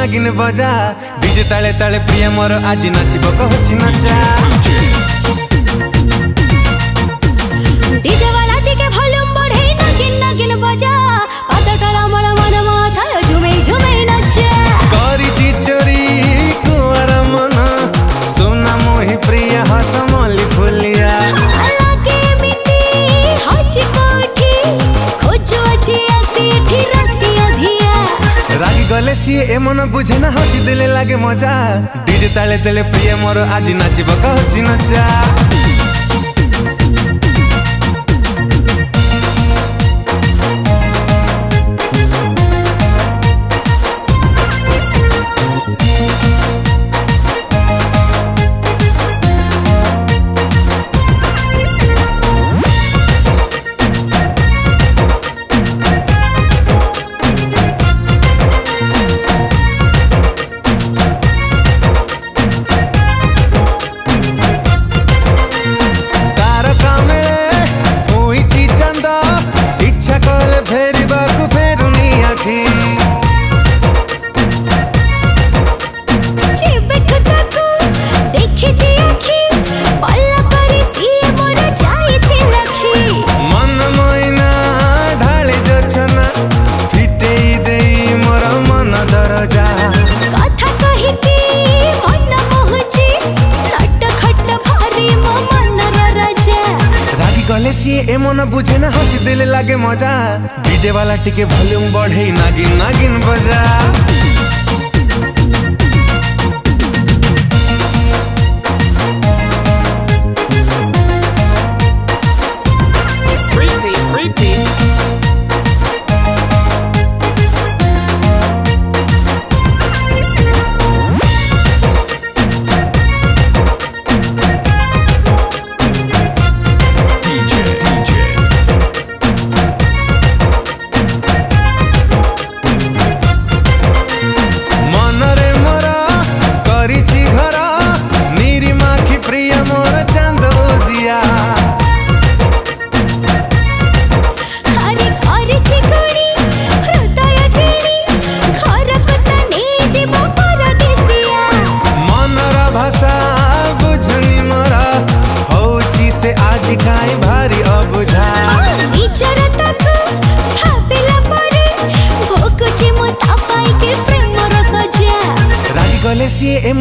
नागिन बजा डीजे ताले ताले प्रिय मोर आज नाचिब कहछि नचा डीजे वाला टिके वॉल्यूम बढ़े नागिन नागिन बजा पाता ताला मन मन माथा झुमे झुमे नचा करी चिचोरी कुआर मन सोना मोहि प्रिय हसमली फुलिया लागे मिटी हची कोठी खोजो अछि आसी ठिरती अधिया रागी गले सी ए मन बुझे ना हसी देले लागे मजा डीजे ताले ताले प्रिय मोर आज नाचिब कहछि नचा बुझे ना हंसी दिले लागे मजा डीजे वाला टिके वॉल्यूम बढ़े नागिन नागिन बजा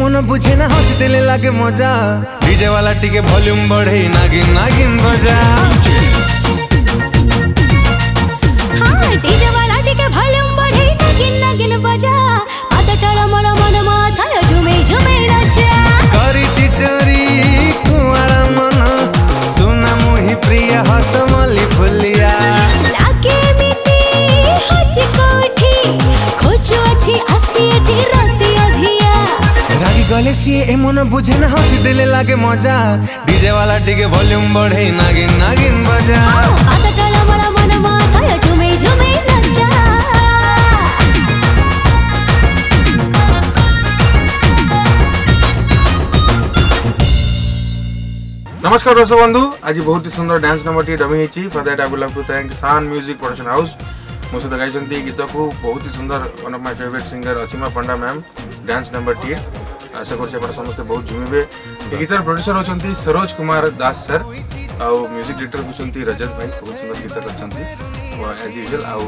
मन बुझे ना हंसी दिले लागे मजा डीजे वाला टिके वॉल्यूम बढ़े नागिन नागिन बजा हां डीजे वाला टिके वॉल्यूम बढ़े नागिन नागिन बजा पाता ताला मन मन माथा झुमे झुमे नचा करी चिचोरी कुआर मन सोना मोहि प्रिय हसमली फुलिया लागे मिटी हची कोठी खोजो अछि आसी ठिरती अधिया रागी गले सी ए मन बुझे ना हंसी दिले लागे मजा डीजे वाला टिके वॉल्यूम बढ़े नागिन नागिन बजा पाता ताला मन मन माथा झुमे झुमे नचा नमस्कार दर्शक बंधु आज बहुत ही सुंदर डांस नंबर टी डमी होची for that I would love to thank सान म्यूजिक प्रोडक्शन हाउस मो सहित गाइछंती गीत को बहुत ही सुंदर one of my favourite singer Asima Panda ma'am dance number टी आशा करछे आपण समस्त बहुत झुमिबे ए गीतर प्रोड्यूसर होचंती सरोज कुमार दास सर आउ म्यूजिक डायरेक्टर होचंती रजत भाई बहुत सुंदर गीत करछंती एज यूजुअल आउ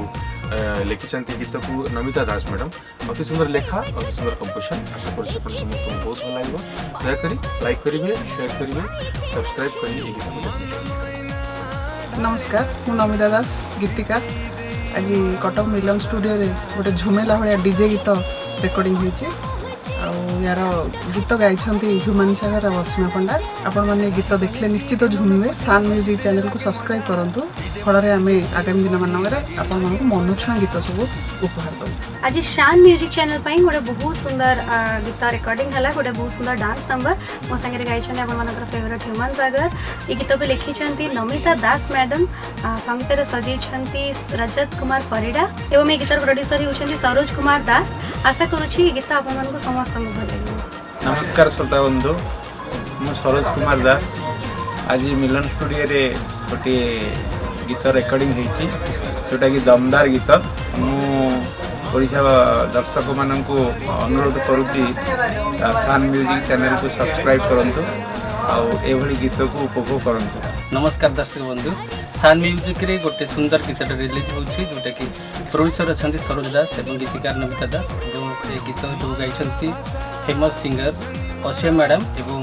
लिखिछंती गीत को नमिता दास मैडम अति सुंदर लेखा अति सुंदर कंपोजिशन आशा करछे आपण समस्त बहुत भल लागो दया करी लाइक करिवे शेयर करिवे सब्सक्राइब करिवे ए गीत को नमस्कार मु नमिता दास गीतिकार आज कटक मिलन स्टूडियो रे गोटे झुमेला भाया डीजे गीत रेकर्डिंग होइछि यार गीत गाई ह्यूमन सागर असीमा पंडा आपण मैंने गीत देखले निश्चित झुमिबे सान म्यूजिक चैनल को सब्सक्राइब करंतु फल आम आगामी दिन मानक मन छुआ गीत सब उपहार दबु। आज शान म्यूजिक चैनल गोटे बहुत सुंदर गीत रेकर्डिंग है गोटे बहुत सुंदर डांस नंबर मो सांगे गाई फेवरेट ह्यूमन सागर ये गीत को लिखी नमिता दास मैडम संगीत सजाई रजत कुमार परिडा एवं ये गीतर प्रोड्यूसर होती सरोज कुमार दास आशा करुँची गीत आप समस्त भल लगे। नमस्कार श्रोता बंधु मु सरोज कुमार दास आज मिलन स्टूडियो रे गोटे गीत रेकर्डिंग होती जोटा कि दमदार गीत मु ओडिशा दर्शक मानक अनुरोध करुच्ची सान म्यूजिक चैनल को सब्सक्राइब करंतु आउली गीत को उपभोग करंतु। नमस्कार दर्शक बंधु, सान म्यूजिक रे गोटे सुंदर गीत रिलीज होछि जोटा कि प्रोड्यूसर अच्छा सरोज दास और गीतिकार नमिता दास। ये गीत जो गाई फेमस सिंगर असीमा मैडम एवं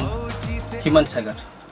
हिमन सागर।